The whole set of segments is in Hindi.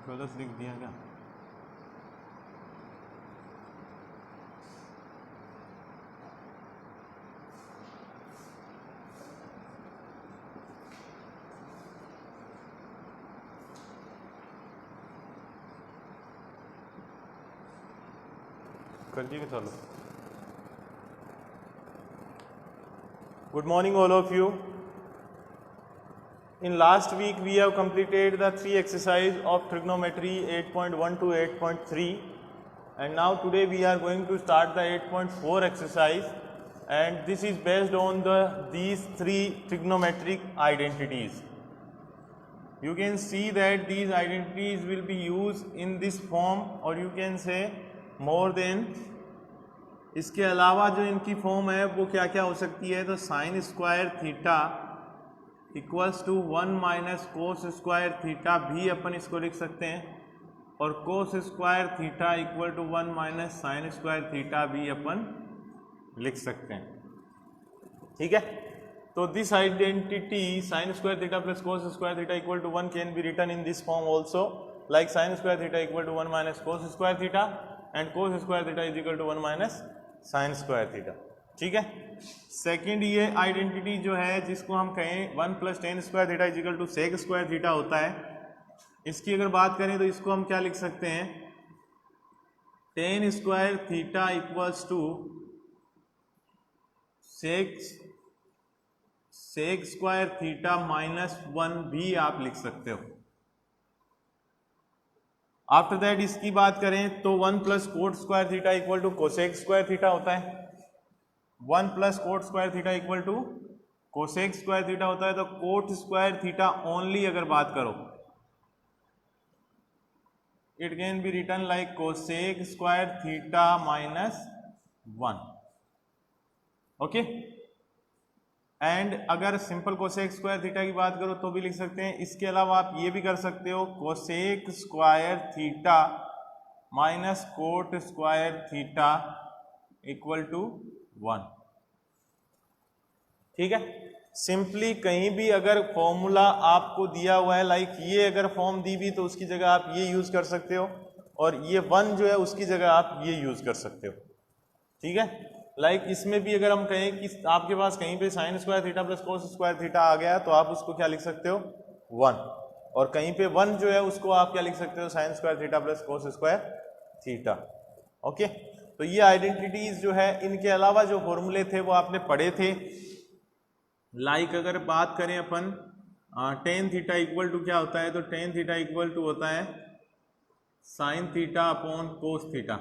14 लिख दिया क्या? करिए चलो. Good morning all of you. In last week we have completed the 3 exercise of trigonometry 8.1 to 8.3 and now today we are going to start the 8.4 exercise and this is based on these 3 trigonometric identities. You can see that these identities will be used in this form or you can say more than. इसके अलावा जो इनकी फॉर्म है वो क्या क्या हो सकती है, तो sine square theta equals to 1 minus cos square theta भी अपन इसको लिख सकते हैं और cos square theta equal to 1 minus sine square theta भी अपन लिख सकते हैं. ठीक है, तो this identity sine square theta plus cos square theta equal to 1 can be written in this form also like sine square theta equal to 1 minus cos square theta and cos square theta is equal to 1 minus sine square theta. ठीक है, सेकंड ये आइडेंटिटी जो है जिसको हम कहें 1 plus tan square theta is equal to sec square theta होता है, इसकी अगर बात करें तो इसको हम क्या लिख सकते हैं, tan square theta equals to sec square theta minus 1 भी आप लिख सकते हो. आफ्टर दैट इसकी बात करें तो 1 plus cot square theta equal to cosec square theta होता है. 1 plus cot square theta equal to cosec square theta होता है. तो कोट स्क्वायर थीटा ओनली अगर बात करो it can be written like cosec square theta minus 1. Okay, and अगर सिंपल कोसेक स्क्वायर थीटा की बात करो तो भी लिख सकते हैं. इसके अलावा आप ये भी कर सकते हो cosec square theta minus cot square theta equal to 1. ठीक है, सिंपली कहीं भी अगर फॉर्मूला आपको दिया हुआ है लाइक ये अगर फॉर्म दी भी तो उसकी जगह आप ये यूज कर सकते हो और ये 1 जो है उसकी जगह आप ये यूज कर सकते हो. ठीक है, लाइक इसमें भी अगर हम कहें कि आपके पास कहीं पे sine square theta plus cos square theta आ गया तो आप उसको क्या लिख सकते हो 1 और कहीं पे 1 जो है उसको आप क्या लिख सकते हो sign square theta plus cos square theta. Okay, तो ये आइडेंटिटीज जो है इनके अलावा जो फॉर्मूले थे वो आपने पढ़े थे. लाइक अगर बात करें अपन टेन थीटा इक्वल टू क्या होता है, तो टेन थीटा इक्वल टू होता है sine theta upon cos theta.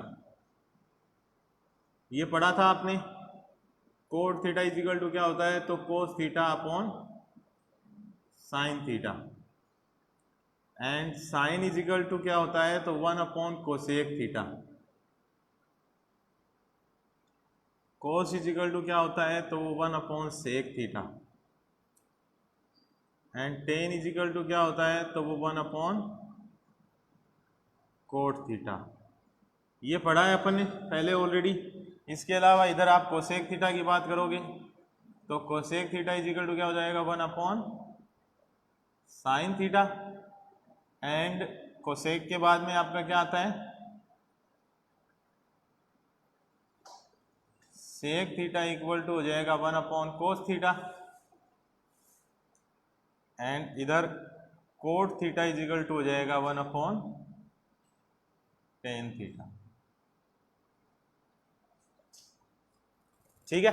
ये पढ़ा था आपने. Cot theta is equal to क्या होता है, तो cos theta upon sine theta and sine is equal to क्या होता है, तो 1 upon cosec theta. Cos is equal to क्या होता है, तो 1 upon sec theta and tan is equal to क्या होता है, तो वो 1 अपॉन कोट थीटा. ये पढ़ा है अपन ने पहले ऑलरेडी. इसके अलावा इधर आप कोसेक थीटा की बात करोगे तो cosec theta is equal to क्या हो जाएगा 1 upon sine theta and cosec के बाद में आपका क्या आता है सेक थीटा इक्वल टू हो जाएगा 1 अपॉन कोस थीटा एंड इधर cot theta is equal to हो जाएगा 1 अपॉन टेन थीटा. ठीक है,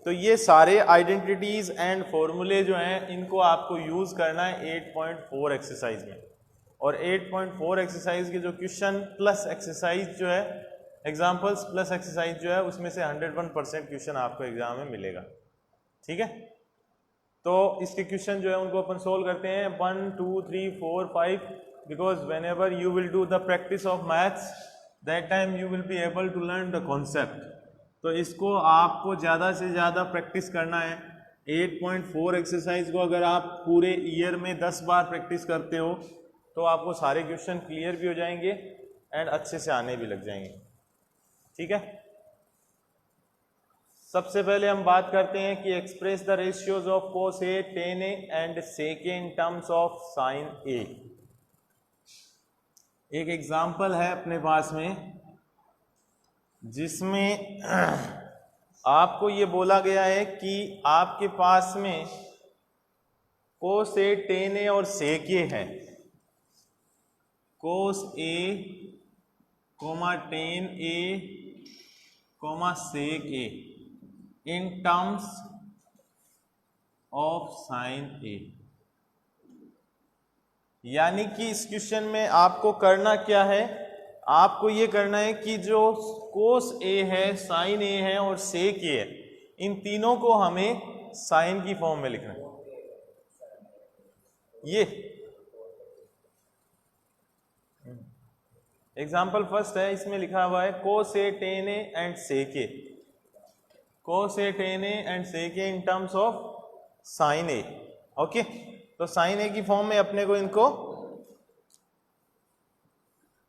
तो ये सारे आइडेंटिटीज एंड फॉर्मूले जो हैं इनको आपको यूज करना है 8.4 एक्सरसाइज में. और 8.4 एक्सरसाइज के जो क्वेश्चन प्लस एक्सरसाइज जो है एग्जाम्पल्स प्लस एक्सरसाइज जो है उसमें से 101% क्वेश्चन आपको एग्जाम में मिलेगा. ठीक है, तो इसके क्वेश्चन जो है उनको अपन सोल्व करते हैं 1 2 3 4 5 because whenever you will do the practice of maths that time you will be able to learn the concept. तो इसको आपको ज़्यादा से ज़्यादा प्रैक्टिस करना है. 8.4 एक्सरसाइज को अगर आप पूरे ईयर में 10 बार प्रैक्टिस करते हो तो आपको सारे क्वेश्चन क्लियर भी हो जाएंगे एंड अच्छे से आने भी लग जाएंगे. ठीक है, सबसे पहले हम बात करते हैं कि express the ratios of cos A tan A and sec in terms of sine A. एक एग्जाम्पल है अपने पास में जिसमें आपको ये बोला गया है कि आपके पास में कोस ए टेन ए और सेक ए है। Cos A comma tan A comma sec A in terms of sine A. यानी कि इस क्वेश्चन में आपको करना क्या है, आपको ये करना है कि जो कोस ए है, साइन ए है और सेक ए है, इन तीनों को हमें साइन की फॉर्म में लिखना है। ये एग्जाम्पल फर्स्ट है, इसमें लिखा हुआ है cos A tan A and sec A, cos A tan A and sec A in terms of sine A. Okay, तो साइन ए की फॉर्म में अपने को इनको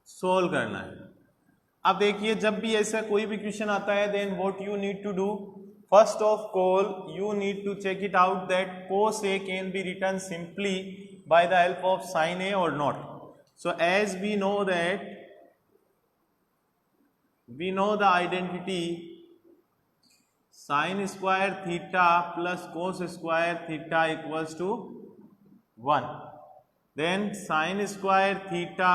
सोल्व करना है। अब देखिए, जब भी ऐसा कोई भी क्वेश्चन आता है, then what you need to do, first of all you need to check it out that cos A can be written simply by the help of sin A or not. So as we know that we know the identity sin square theta plus cos square theta equals to 1. Then sin square theta,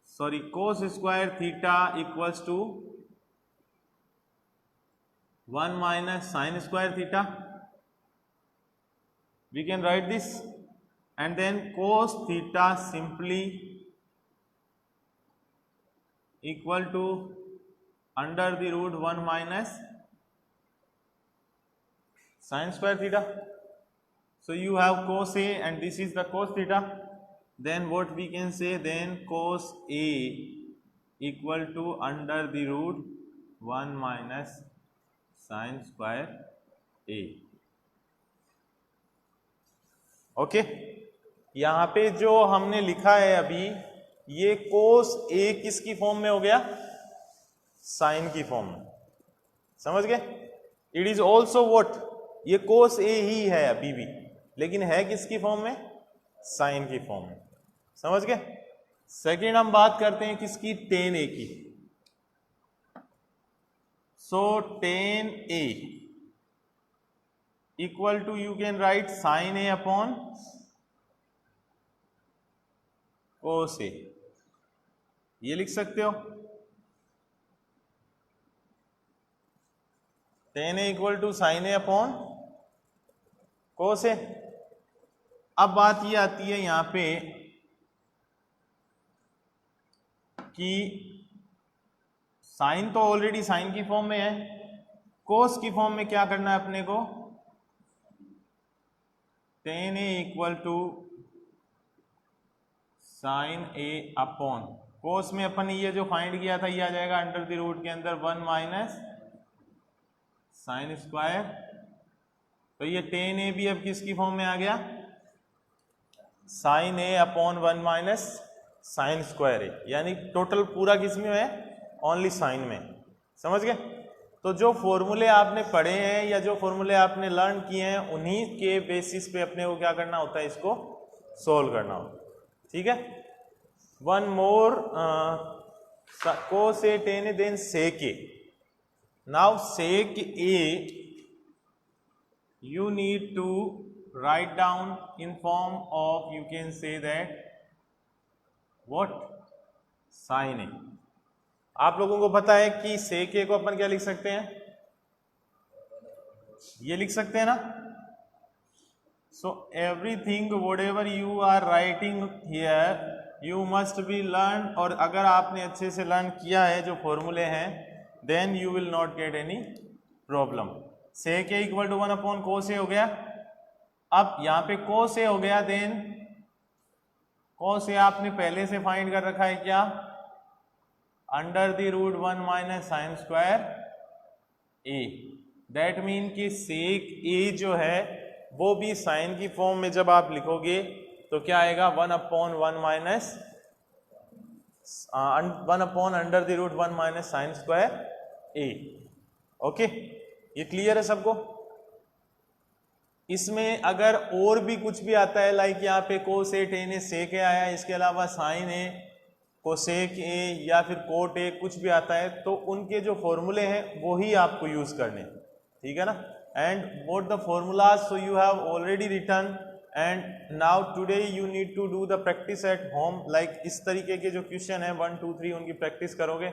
sorry, cos square theta equals to 1 minus sin square theta. We can write this, and then cos theta simply equal to under the root 1 minus sin square theta. So you have cos A and this is the cos theta. Then what we can say, then cos A equal to under the root 1 minus sin square A. Okay, यहाँ पे जो हमने लिखा है अभी, ये कोस ए किसकी फॉर्म में हो गया, साइन की फॉर्म में। समझ गए? इट इज ऑल्सो व्हाट, ये कोस ए ही है अभी भी, लेकिन है किसकी फॉर्म में, साइन की फॉर्म में। समझ गए? सेकेंड हम बात करते हैं किसकी, टेन ए की। So tan A equal to, you can write sin A upon cos A, ये लिख सकते हो। tan A equal to sin A upon cos A। अब बात ये आती है यहाँ पे कि साइन तो ऑलरेडी साइन की फॉर्म में है, कोस की फॉर्म में क्या करना है अपने को, tan A equal to sine A upon cos में अपन ये जो फाइंड किया था ये आ जाएगा अंडर द रूट के अंदर 1 माइनस साइन स्क्वायर। तो ये टेन ए भी अब किसकी फॉर्म में आ गया, sign A upon 1 minus sine square ए, यानी टोटल पूरा किस में है, ओनली साइन में। समझ गए? तो जो फॉर्मूले आपने पढ़े हैं या जो फॉर्मूले आपने लर्न किए हैं, उन्हीं के बेसिस पे अपने को क्या करना होता है, इसको सोल्व करना होता है। ठीक है? One more, cos A tan A then sec A. Now sec A you need to write down in form of, you can say that what, sin A। आप लोगों को पता है कि सेक ए को अपन क्या लिख सकते हैं, ये लिख सकते हैं ना। So everything whatever you are writing here you must be learn, और अगर आपने अच्छे से लर्न किया है जो फॉर्मूले हैं, then you will not get any problem. Sec A equal to 1 upon cos A हो गया। अब यहाँ पे कोस ए हो गया, देन कोस ए आपने पहले से फाइंड कर रखा है क्या, under the root 1 minus sine square A. That mean कि सेक ए जो है वो भी साइन की फॉर्म में जब आप लिखोगे तो क्या आएगा, 1 upon 1 minus 1 upon under the root 1 minus sine square A. Okay, ये क्लियर है सबको? इसमें अगर और भी कुछ भी आता है, लाइक यहाँ पे कोसेट ए ने सेक ए आया, इसके अलावा साइन ए, कोसेक ए या फिर कोट ए कुछ भी आता है, तो उनके जो फॉर्मूले हैं वो ही आपको यूज करने, ठीक है ना। And both the formulas so you have already written and now today you need to do the practice at home. Like इस तरीके के जो क्वेश्चन है 1 2 3 उनकी प्रैक्टिस करोगे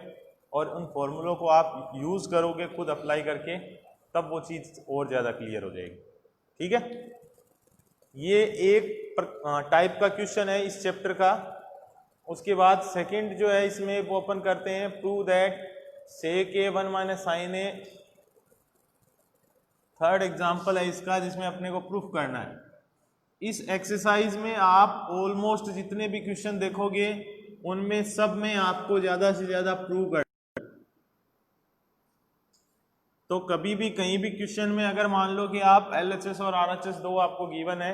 और उन फॉर्मूलों को आप यूज करोगे खुद अप्लाई करके, तब वो चीज़ और ज़्यादा क्लियर हो जाएगी, ठीक है। ये एक टाइप का क्वेश्चन है इस चैप्टर का। उसके बाद सेकंड जो है इसमें वो अपन करते हैं prove that sec A 1 minus sine A. Third example है इसका जिसमें अपने को प्रूफ करना है। इस एक्सरसाइज में आप ऑलमोस्ट जितने भी क्वेश्चन देखोगे उनमें सब में आपको ज़्यादा से ज़्यादा प्रूव करना। तो कभी भी कहीं भी क्वेश्चन में अगर मान लो कि आप LHS और RHS दो आपको गिवन है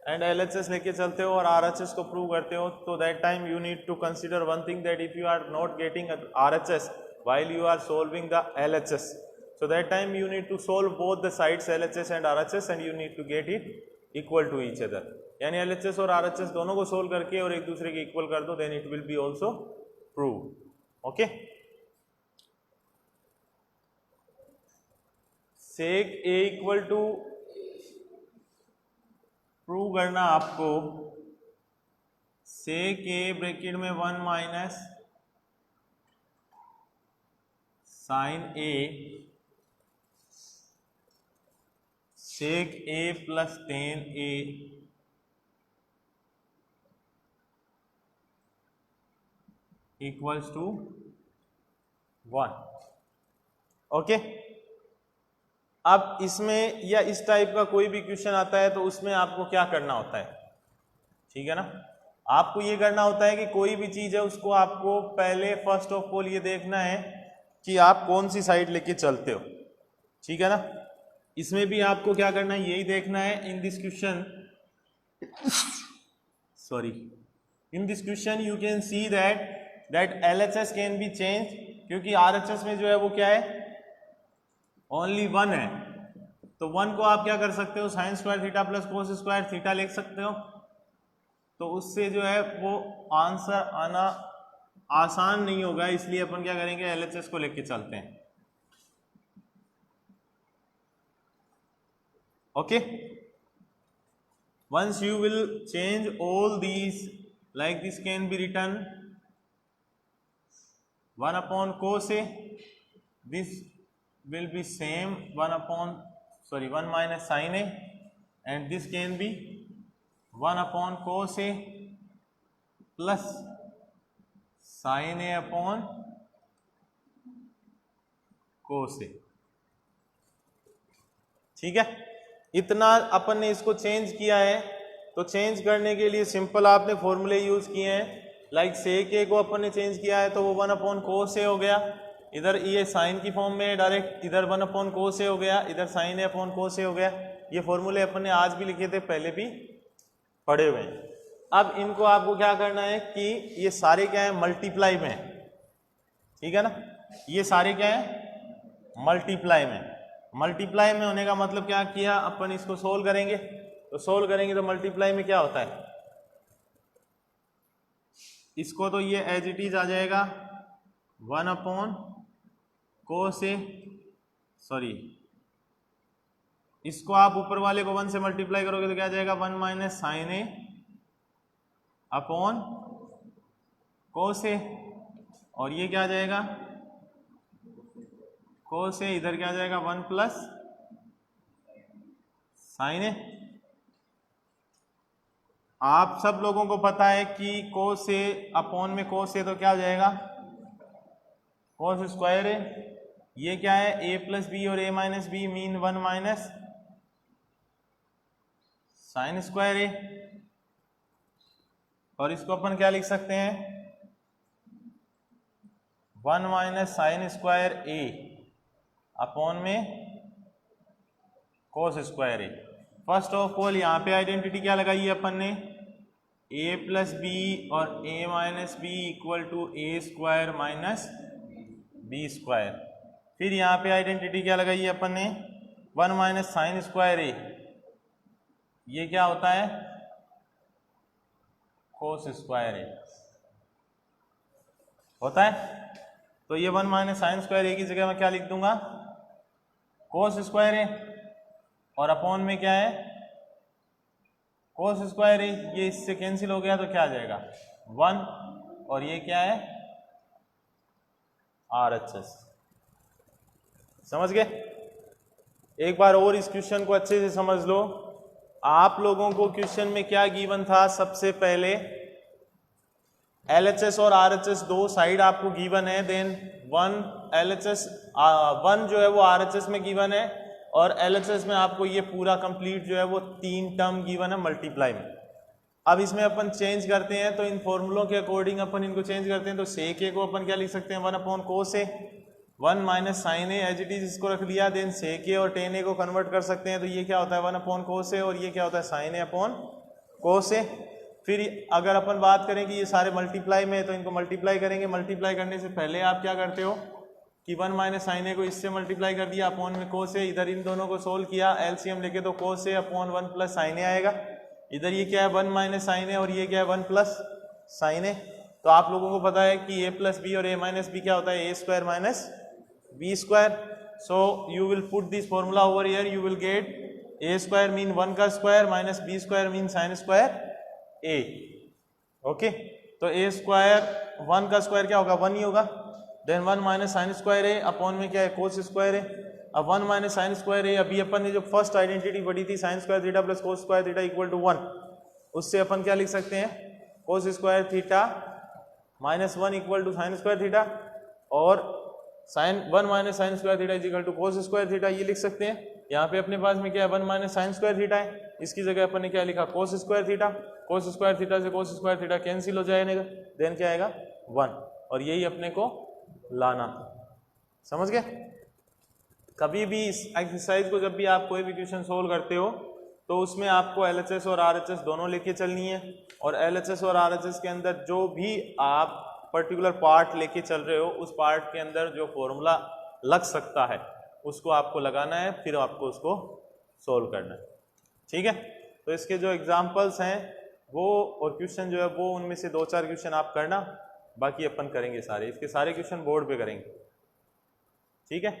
एंड LHS लेके चलते हो और RHS को प्रूव करते हो, तो that time you need to consider one thing that if you are not getting RHS while you are solving the LHS, so that time you need to solve both the sides LHS and RHS and you need to get it equal to each other। यानी LHS और RHS दोनों को सोल्व करके और एक दूसरे के इक्वल कर दो, then it will be also proved, okay। Sec A equal to prove करना आपको सेक ए ब्रैकेट में 1 minus sine A sec A plus tan A equals to 1, okay. अब इसमें या इस टाइप का कोई भी क्वेश्चन आता है तो उसमें आपको क्या करना होता है, ठीक है ना। आपको ये करना होता है कि कोई भी चीज है उसको आपको पहले फर्स्ट ऑफ ऑल ये देखना है कि आप कौन सी साइड लेके चलते हो, ठीक है ना। इसमें भी आपको क्या करना है यही देखना है। In this question sorry in this question you can see that LHS can be change, क्योंकि RHS में जो है वो क्या है ओनली 1 है। तो 1 को आप क्या कर सकते हो sign square theta plus cos square theta लिख सकते हो। तो उससे जो है वो आंसर आना आसान नहीं होगा, इसलिए अपन क्या करेंगे LHS को लेके चलते हैं, okay. Once you will change all these like this can be written 1 upon cos A, this will be same 1 minus sin a and this can be 1 upon cos a plus sin a upon cos a, ठीक है। इतना अपन ने इसको चेंज किया है, तो चेंज करने के लिए सिंपल आपने फॉर्मूले यूज किए हैं। लाइक सेक ए को अपन ने चेंज किया है तो वो 1 अपॉन कोस ए हो गया, इधर ये साइन की फॉर्म में डायरेक्ट इधर 1 अपॉन कोस ए हो गया, इधर sign A upon cos A हो गया। ये फॉर्मूले अपन ने आज भी लिखे थे, पहले भी पढ़े हुए हैं। अब इनको आपको क्या करना है कि ये सारे क्या है मल्टीप्लाई में, ठीक है ना। ये सारे क्या है मल्टीप्लाई में। मल्टीप्लाई में होने का मतलब क्या किया अपन, इसको सोल्व करेंगे तो मल्टीप्लाई में क्या होता है, इसको तो ये एज इट इज आ जाएगा 1 अपॉन कोस ए, सॉरी इसको आप ऊपर वाले को 1 से मल्टीप्लाई करोगे तो क्या आ जाएगा 1 minus sine A upon cos ए, और ये क्या आ जाएगा कोस ए, इधर क्या आ जाएगा 1 प्लस साइन ए। आप सब लोगों को पता है कि कोस ए अपॉन में कोस ए तो क्या हो जाएगा कोस स्क्वायर ए। ये क्या है a प्लस बी और a minus b mean 1 minus sine square A, और इसको अपन क्या लिख सकते हैं 1 minus sine square A upon में cos square A. First of all यहाँ पे आइडेंटिटी क्या लगाई है अपन ने a प्लस बी और a minus b equal to a square minus B square. फिर यहाँ पे आइडेंटिटी क्या लगाई है अपन ने 1 माइनस साइन स्क्वायर ए ये क्या होता है, कोस स्क्वायर ए होता है। तो ये 1 माइनस साइन स्क्वायर ए की जगह मैं क्या लिख दूंगा, कोस स्क्वायर ए, और अपॉन में क्या है, कोस स्क्वायर ए। ये इससे कैंसिल हो गया तो क्या आ जाएगा 1, और ये क्या है RHS। समझ गए। एक बार और इस क्वेश्चन को अच्छे से समझ लो। आप लोगों को क्वेश्चन में क्या गिवन था, सबसे पहले LHS और RHS दो साइड आपको गिवन है, देन वन LHS 1 जो है वो RHS में गिवन है, और LHS में आपको ये पूरा कंप्लीट जो है वो 3 टर्म गिवन है मल्टीप्लाई में। अब इसमें अपन चेंज करते हैं, तो इन फॉर्मूलों के अकॉर्डिंग अपन इनको चेंज करते हैं। तो सेक ए को अपन क्या लिख सकते हैं, 1 upon cos A, 1 minus sine A as it is, इसको रख लिया। देन सेक ए और टेन ए को कन्वर्ट कर सकते हैं, तो ये क्या होता है 1 अपॉन कोस ए, और ये क्या होता है साइन ए अपॉन कोस ए। फिर अगर अपन बात करें कि ये सारे मल्टीप्लाई में है, तो इनको मल्टीप्लाई करेंगे। मल्टीप्लाई करने से पहले आप क्या करते हो कि 1 माइनस साइन ए को इससे मल्टीप्लाई कर दिया, अपॉन में कोस ए, इधर इन दोनों को सोल्व किया, एलसीएम लेके तो कोस ए अपॉन 1 प्लस साइन ए आएगा। इधर ये क्या है 1 माइनस साइन ए, और ये क्या है 1 प्लस साइन ए। तो आप लोगों को पता है कि a प्लस बी और a माइनस बी क्या होता है, a square minus B square. So you will put this formula over here, you will get a square mean 1 का square minus B square mean sine square a। Okay, तो a स्क्वायर 1 का स्क्वायर क्या होगा 1 ही होगा। Then 1 minus sine square a upon में क्या है कोस स्क्वायर a। अब 1 माइनस साइन स्क्वायर a, अभी अपन ने जो फर्स्ट आइडेंटिटी पढ़ी थी sine square theta plus cos square theta equal to 1, उससे अपन क्या लिख सकते हैं, cos square theta minus 1 equal to sine square theta, और sine 1 minus sine square theta is equal to cos square theta, ये लिख सकते हैं। यहाँ पे अपने पास में क्या है 1 माइनस साइन स्क्वायर थीटा है, इसकी जगह अपन ने क्या लिखा कोस स्क्वायर थीटा। कोस स्क्वायर थीटा से कोस स्क्वायर थीटा कैंसिल हो जाएगा, देन क्या आएगा 1, और यही अपने को लाना। समझ गए। कभी भी इस एक्सरसाइज को जब भी आप कोई भी क्वेश्चन सोल्व करते हो, तो उसमें आपको LHS और RHS दोनों लेके चलनी है, और LHS और RHS के अंदर जो भी आप पर्टिकुलर पार्ट लेके चल रहे हो, उस पार्ट के अंदर जो फॉर्मूला लग सकता है उसको आपको लगाना है, फिर आपको उसको सोल्व करना है। ठीक है। तो इसके जो एग्जाम्पल्स हैं वो और क्वेश्चन जो है वो उनमें से 2-4 क्वेश्चन आप करना, बाकी अपन करेंगे सारे, इसके सारे क्वेश्चन बोर्ड पे करेंगे। ठीक है।